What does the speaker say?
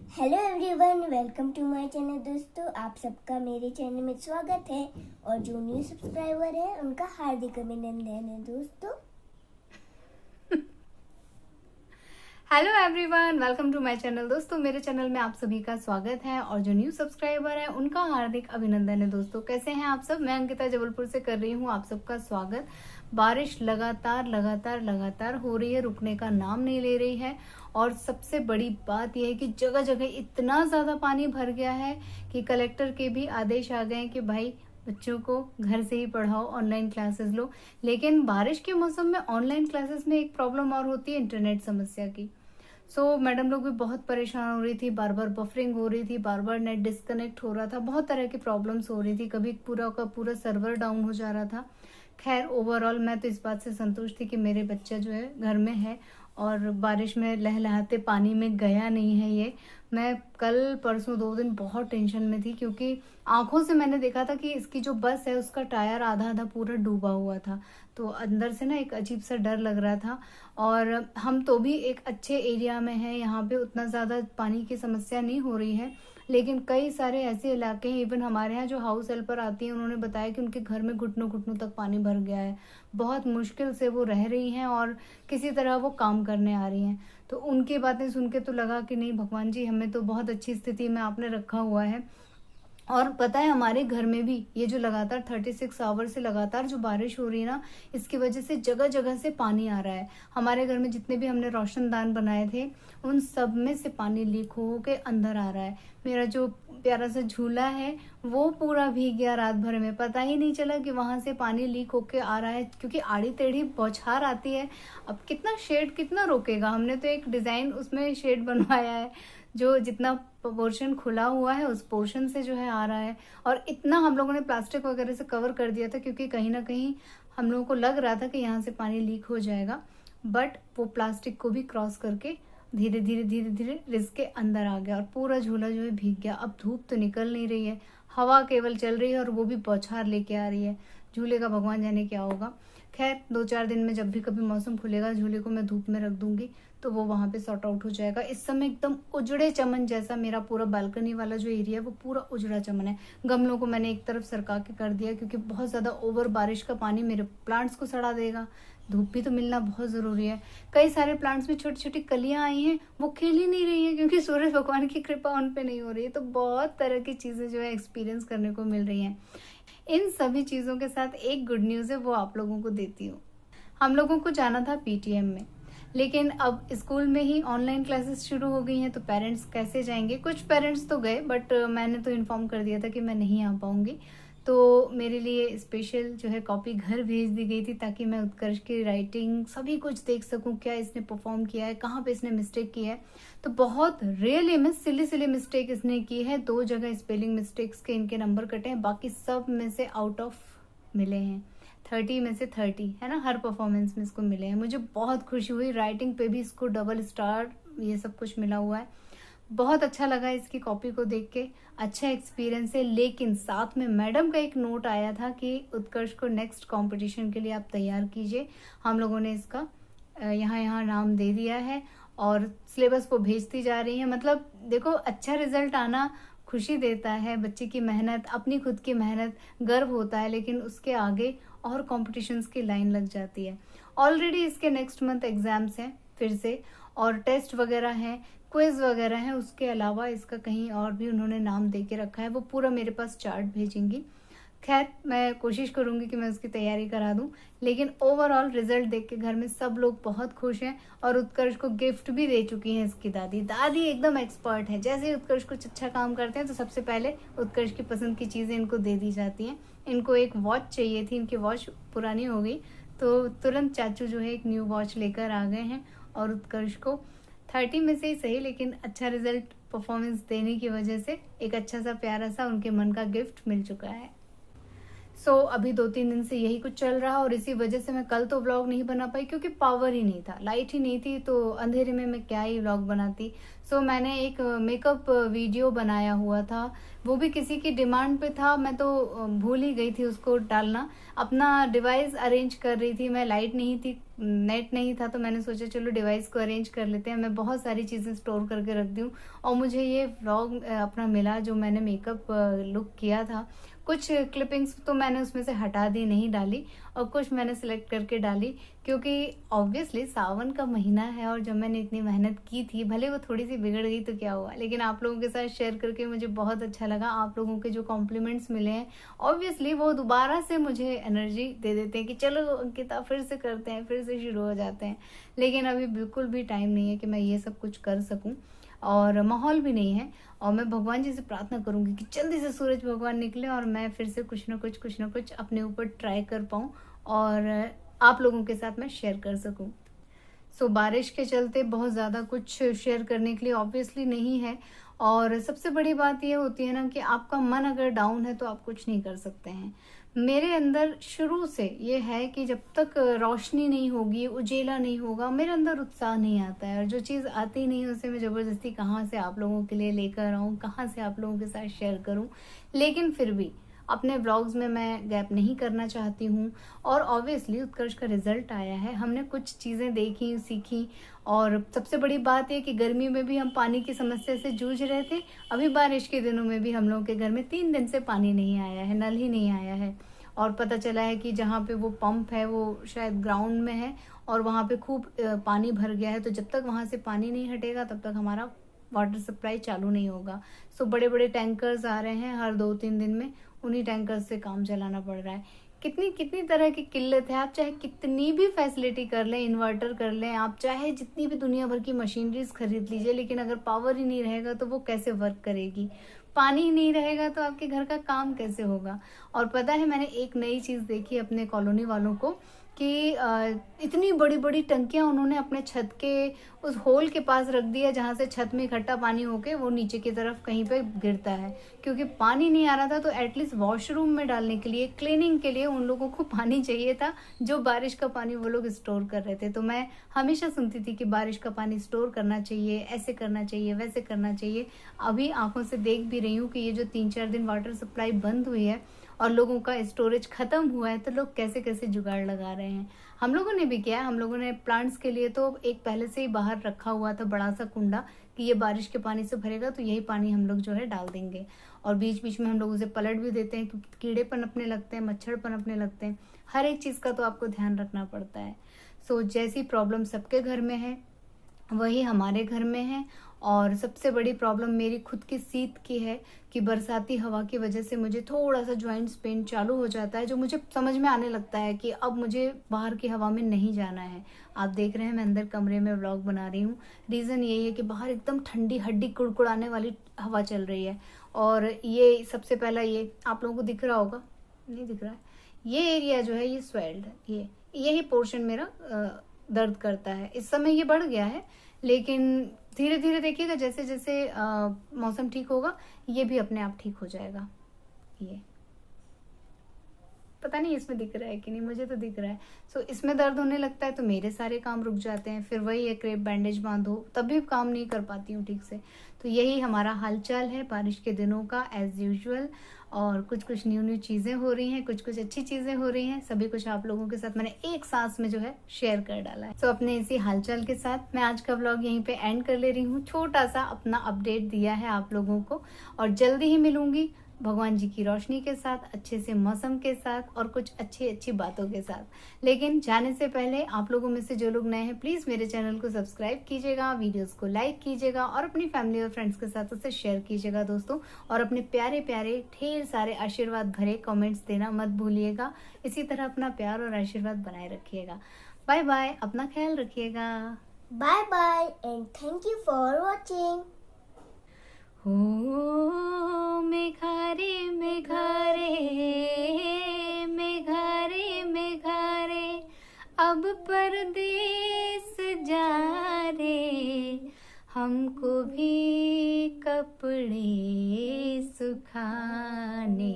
Hello everyone, welcome to my channel. दोस्तों, आप सबका मेरे चैनल में स्वागत है और जो न्यू सब्सक्राइबर है उनका हार्दिक अभिनंदन है। दोस्तों, hello everyone, welcome to my channel. दोस्तों, मेरे चैनल में आप सभी का स्वागत है और जो न्यू सब्सक्राइबर है उनका हार्दिक अभिनंदन है। दोस्तों, कैसे हैं आप सब? मैं अंकिता जबलपुर से कर रही हूं आप सबका स्वागत। बारिश लगातार हो रही है, रुकने का नाम नहीं ले रही है। और सबसे बड़ी बात यह है कि जगह जगह इतना ज्यादा पानी भर गया है कि कलेक्टर के भी आदेश आ गए हैं कि भाई बच्चों को घर से ही पढ़ाओ, ऑनलाइन क्लासेस लो। लेकिन बारिश के मौसम में ऑनलाइन क्लासेस में एक प्रॉब्लम और होती है, इंटरनेट समस्या की। मैडम लोग भी बहुत परेशान हो रही थी, बार बार बफरिंग हो रही थी, बार बार नेट डिस्कनेक्ट हो रहा था, बहुत तरह की प्रॉब्लम्स हो रही थी, कभी पूरा का पूरा सर्वर डाउन हो जा रहा था। खैर, ओवरऑल मैं तो इस बात से संतुष्ट थी कि मेरे बच्चा जो है घर में है और बारिश में लहलहाते पानी में गया नहीं है। ये मैं कल परसों 2 दिन बहुत टेंशन में थी क्योंकि आंखों से मैंने देखा था कि इसकी जो बस है उसका टायर आधा आधा पूरा डूबा हुआ था। तो अंदर से ना एक अजीब सा डर लग रहा था। और हम तो भी एक अच्छे एरिया में हैं, यहाँ पे उतना ज़्यादा पानी की समस्या नहीं हो रही है। लेकिन कई सारे ऐसे इलाके हैं, इवन हमारे यहाँ जो हाउस हेल्पर आती हैं उन्होंने बताया कि उनके घर में घुटनों घुटनों तक पानी भर गया है। बहुत मुश्किल से वो रह रही हैं और किसी तरह वो काम करने आ रही हैं। तो उनकी बातें सुन के तो लगा कि नहीं भगवान जी, हमें तो बहुत अच्छी स्थिति में आपने रखा हुआ है। और पता है, हमारे घर में भी ये जो लगातार 36 आवर से लगातार जो बारिश हो रही है ना, इसकी वजह से जगह जगह से पानी आ रहा है। हमारे घर में जितने भी हमने रोशनदान बनाए थे उन सब में से पानी लीक हो के अंदर आ रहा है। मेरा जो प्यारा सा झूला है वो पूरा भीग गया रात भर में, पता ही नहीं चला कि वहां से पानी लीक होके आ रहा है, क्योंकि आड़ी टेढ़ी बौछार आती है। अब कितना शेड कितना रोकेगा। हमने तो एक डिजाइन उसमें शेड बनवाया है, जो जितना पोर्शन खुला हुआ है उस पोर्शन से जो है आ रहा है। और इतना हम लोगों ने प्लास्टिक वगैरह से कवर कर दिया था क्योंकि कहीं ना कहीं हम लोगों को लग रहा था कि यहाँ से पानी लीक हो जाएगा। बट वो प्लास्टिक को भी क्रॉस करके धीरे धीरे धीरे धीरे रिस्क के अंदर आ गया और पूरा झूला जो है भीग गया। अब धूप तो निकल नहीं रही है, हवा केवल चल रही है और वो भी बौछार लेके आ रही है। झूले का भगवान जाने क्या होगा। खैर, 2-4 दिन में जब भी कभी मौसम खुलेगा झूले को मैं धूप में रख दूंगी तो वो वहां पे सॉर्ट आउट हो जाएगा। इस समय एकदम उजड़े चमन जैसा मेरा पूरा बालकनी वाला जो एरिया है वो पूरा उजड़ा चमन है। गमलों को मैंने एक तरफ सरका के कर दिया क्योंकि बहुत ज्यादा ओवर बारिश का पानी मेरे प्लांट्स को सड़ा देगा। धूप भी तो मिलना बहुत जरूरी है। कई सारे प्लांट्स में छोटी छोटी कलियां आई हैं, वो खिल ही नहीं रही है क्योंकि सूरज भगवान की कृपा उन पे नहीं हो रही है। तो बहुत तरह की चीजें जो है एक्सपीरियंस करने को मिल रही हैं। इन सभी चीजों के साथ एक गुड न्यूज है, वो आप लोगों को देती हूँ। हम लोगों को जाना था पीटीएम में, लेकिन अब स्कूल में ही ऑनलाइन क्लासेस शुरू हो गई हैं तो पेरेंट्स कैसे जाएंगे। कुछ पेरेंट्स तो गए बट मैंने तो इन्फॉर्म कर दिया था कि मैं नहीं आ पाऊंगी। तो मेरे लिए स्पेशल जो है कॉपी घर भेज दी गई थी ताकि मैं उत्कर्ष की राइटिंग सभी कुछ देख सकूं, क्या इसने परफॉर्म किया है, कहाँ पे इसने मिस्टेक की है। तो बहुत रियली में सिली सिली मिस्टेक इसने की है। 2 जगह स्पेलिंग मिस्टेक्स के इनके नंबर कटे हैं, बाकी सब में से आउट ऑफ मिले हैं। 30 में से 30 है ना, हर परफॉर्मेंस में इसको मिले हैं। मुझे बहुत खुशी हुई। राइटिंग पे भी इसको डबल स्टार ये सब कुछ मिला हुआ है। बहुत अच्छा लगा इसकी कॉपी को देख के, अच्छा एक्सपीरियंस है। लेकिन साथ में मैडम का एक नोट आया था कि उत्कर्ष को नेक्स्ट कंपटीशन के लिए आप तैयार कीजिए। हम लोगों ने इसका यहाँ यहाँ नाम दे दिया है और सिलेबस को भेजती जा रही है। मतलब देखो, अच्छा रिजल्ट आना खुशी देता है, बच्चे की मेहनत, अपनी खुद की मेहनत, गर्व होता है। लेकिन उसके आगे और कॉम्पिटिशन्स की लाइन लग जाती है। ऑलरेडी इसके नेक्स्ट मंथ एग्जाम्स हैं फिर से, और टेस्ट वगैरह हैं, क्विज वगैरह हैं। उसके अलावा इसका कहीं और भी उन्होंने नाम दे के रखा है, वो पूरा मेरे पास चार्ट भेजेंगी। खैर, मैं कोशिश करूंगी कि मैं उसकी तैयारी करा दूं। लेकिन ओवरऑल रिजल्ट देख के घर में सब लोग बहुत खुश हैं और उत्कर्ष को गिफ्ट भी दे चुकी हैं इसकी दादी। दादी एकदम एक्सपर्ट है, जैसे ही उत्कर्ष कुछ अच्छा काम करते हैं तो सबसे पहले उत्कर्ष की पसंद की चीजें इनको दे दी जाती हैं। इनको एक वॉच चाहिए थी, इनकी वॉच पुरानी हो गई, तो तुरंत चाचू जो है एक न्यू वॉच लेकर आ गए हैं। और उत्कर्ष को 30 में से ही सही लेकिन अच्छा रिजल्ट परफॉर्मेंस देने की वजह से एक अच्छा सा प्यारा सा उनके मन का गिफ्ट मिल चुका है। अभी 2-3 दिन से यही कुछ चल रहा और इसी वजह से मैं कल तो व्लॉग नहीं बना पाई क्योंकि पावर ही नहीं था, लाइट ही नहीं थी, तो अंधेरे में मैं क्या ही व्लॉग बनाती। मैंने एक मेकअप वीडियो बनाया हुआ था वो भी किसी की डिमांड पे था, मैं तो भूल ही गई थी उसको डालना। अपना डिवाइस अरेंज कर रही थी मैं, लाइट नहीं थी, नेट नहीं था, तो मैंने सोचा चलो डिवाइस को अरेंज कर लेते हैं। मैं बहुत सारी चीज़ें स्टोर करके रख दी हूँ और मुझे ये व्लॉग अपना मिला जो मैंने मेकअप लुक किया था। कुछ क्लिपिंग्स तो मैंने उसमें से हटा दी, नहीं डाली, और कुछ मैंने सिलेक्ट करके डाली, क्योंकि ऑब्वियसली सावन का महीना है और जब मैंने इतनी मेहनत की थी, भले वो थोड़ी सी बिगड़ गई तो क्या हुआ, लेकिन आप लोगों के साथ शेयर करके मुझे बहुत अच्छा लगा। आप लोगों के जो कॉम्प्लीमेंट्स मिले हैं ऑब्वियसली वो दोबारा से मुझे एनर्जी दे देते हैं कि चलो अंकिता फिर से करते हैं, फिर से शुरू हो जाते हैं। लेकिन अभी बिल्कुल भी टाइम नहीं है कि मैं ये सब कुछ कर सकूँ, और माहौल भी नहीं है। और मैं भगवान जी से प्रार्थना करूंगी कि जल्दी से सूरज भगवान निकले और मैं फिर से कुछ ना कुछ अपने ऊपर ट्राई कर पाऊँ और आप लोगों के साथ मैं शेयर कर सकूं। सो बारिश के चलते बहुत ज़्यादा कुछ शेयर करने के लिए ऑब्वियसली नहीं है, और सबसे बड़ी बात ये होती है ना कि आपका मन अगर डाउन है तो आप कुछ नहीं कर सकते हैं। मेरे अंदर शुरू से ये है कि जब तक रोशनी नहीं होगी, उजेला नहीं होगा, मेरे अंदर उत्साह नहीं आता है, और जो चीज़ आती नहीं है उसे मैं ज़बरदस्ती कहाँ से आप लोगों के लिए लेकर आऊँ, कहाँ से आप लोगों के साथ शेयर करूँ। लेकिन फिर भी अपने व्लॉग्स में मैं गैप नहीं करना चाहती हूँ, और ऑब्वियसली उत्कर्ष का रिजल्ट आया है, हमने कुछ चीज़ें देखी, सीखी। और सबसे बड़ी बात है कि गर्मी में भी हम पानी की समस्या से जूझ रहे थे, अभी बारिश के दिनों में भी हम लोगों के घर में 3 दिन से पानी नहीं आया है, नल ही नहीं आया है। और पता चला है कि जहाँ पे वो पंप है वो शायद ग्राउंड में है और वहाँ पे खूब पानी भर गया है, तो जब तक वहाँ से पानी नहीं हटेगा तब तक हमारा वाटर सप्लाई चालू नहीं होगा। सो बड़े बड़े टैंकर्स आ रहे हैं हर 2-3 दिन में, उन्हीं टैंकर्स से काम चलाना पड़ रहा है। कितनी कितनी तरह की किल्लत है। आप चाहे कितनी भी फैसिलिटी कर लें, इन्वर्टर कर लें, आप चाहे जितनी भी दुनिया भर की मशीनरीज खरीद लीजिए, लेकिन अगर पावर ही नहीं रहेगा तो वो कैसे वर्क करेगी। पानी ही नहीं रहेगा तो आपके घर का काम कैसे होगा। और पता है मैंने एक नई चीज़ देखी अपने कॉलोनी वालों को कि इतनी बड़ी बड़ी टंकियां उन्होंने अपने छत के उस होल के पास रख दिया जहां से छत में इकट्ठा पानी होके वो नीचे की तरफ कहीं पे गिरता है, क्योंकि पानी नहीं आ रहा था। तो एटलीस्ट वॉशरूम में डालने के लिए, क्लीनिंग के लिए उन लोगों को पानी चाहिए था, जो बारिश का पानी वो लोग स्टोर कर रहे थे। तो मैं हमेशा सुनती थी कि बारिश का पानी स्टोर करना चाहिए, ऐसे करना चाहिए, वैसे करना चाहिए। अभी आंखों से देख भी रही हूँ कि ये जो 3-4 दिन वाटर सप्लाई बंद हुई है और लोगों का स्टोरेज खत्म हुआ है, तो लोग कैसे कैसे जुगाड़ लगा रहे हैं। हम लोगों ने भी किया है, हम लोगों ने प्लांट्स के लिए तो एक पहले से ही बाहर रखा हुआ था बड़ा सा कुंडा कि ये बारिश के पानी से भरेगा तो यही पानी हम लोग जो है डाल देंगे। और बीच बीच में हम लोग उसे पलट भी देते हैं, क्योंकि कीड़े पनपने लगते हैं, मच्छर पनपने लगते हैं, हर एक चीज़ का तो आपको ध्यान रखना पड़ता है। सो जैसी प्रॉब्लम सबके घर में है वही हमारे घर में है। और सबसे बड़ी प्रॉब्लम मेरी खुद की सीत की है कि बरसाती हवा की वजह से मुझे थोड़ा सा जॉइंट्स पेन चालू हो जाता है, जो मुझे समझ में आने लगता है कि अब मुझे बाहर की हवा में नहीं जाना है। आप देख रहे हैं मैं अंदर कमरे में व्लॉग बना रही हूँ, रीज़न यही है कि बाहर एकदम ठंडी हड्डी कुड़कुड़ाने वाली हवा चल रही है। और ये सबसे पहला, ये आप लोगों को दिख रहा होगा, नहीं दिख रहा है, ये एरिया जो है ये स्वेल्ड है, यही पोर्शन मेरा दर्द करता है। इस समय ये बढ़ गया है, लेकिन धीरे धीरे देखिएगा जैसे जैसे मौसम ठीक होगा ये भी अपने आप ठीक हो जाएगा। ये पता नहीं इसमें दिख रहा है कि नहीं, मुझे तो दिख रहा है। सो इसमें दर्द होने लगता है तो मेरे सारे काम रुक जाते हैं, फिर वही एक क्रेप बैंडेज बांधो, तब भी काम नहीं कर पाती हूँ ठीक से। तो यही हमारा हालचाल है बारिश के दिनों का एज यूजुअल। और कुछ कुछ न्यू चीज़ें हो रही हैं, कुछ कुछ अच्छी चीज़ें हो रही हैं, सभी कुछ आप लोगों के साथ मैंने एक सांस में जो है शेयर कर डाला है। तो अपने इसी हालचाल के साथ मैं आज का व्लॉग यहीं पे एंड कर ले रही हूँ। छोटा सा अपना अपडेट दिया है आप लोगों को, और जल्दी ही मिलूंगी भगवान जी की रोशनी के साथ, अच्छे से मौसम के साथ और कुछ अच्छी अच्छी बातों के साथ। लेकिन जाने से पहले आप लोगों में से जो लोग नए हैं प्लीज़ मेरे चैनल को सब्सक्राइब कीजिएगा, वीडियोस को लाइक कीजिएगा और अपनी फैमिली और फ्रेंड्स के साथ उसे शेयर कीजिएगा दोस्तों। और अपने प्यारे प्यारे ढेर सारे आशीर्वाद भरे कमेंट्स देना मत भूलिएगा। इसी तरह अपना प्यार और आशीर्वाद बनाए रखिएगा। बाय बाय, अपना ख्याल रखिएगा। Bye bye and thank you for watching. हो मेघारे मेघारे मेघारे मेघारे, अब परदेस जा रे, हमको भी कपड़े सुखाने।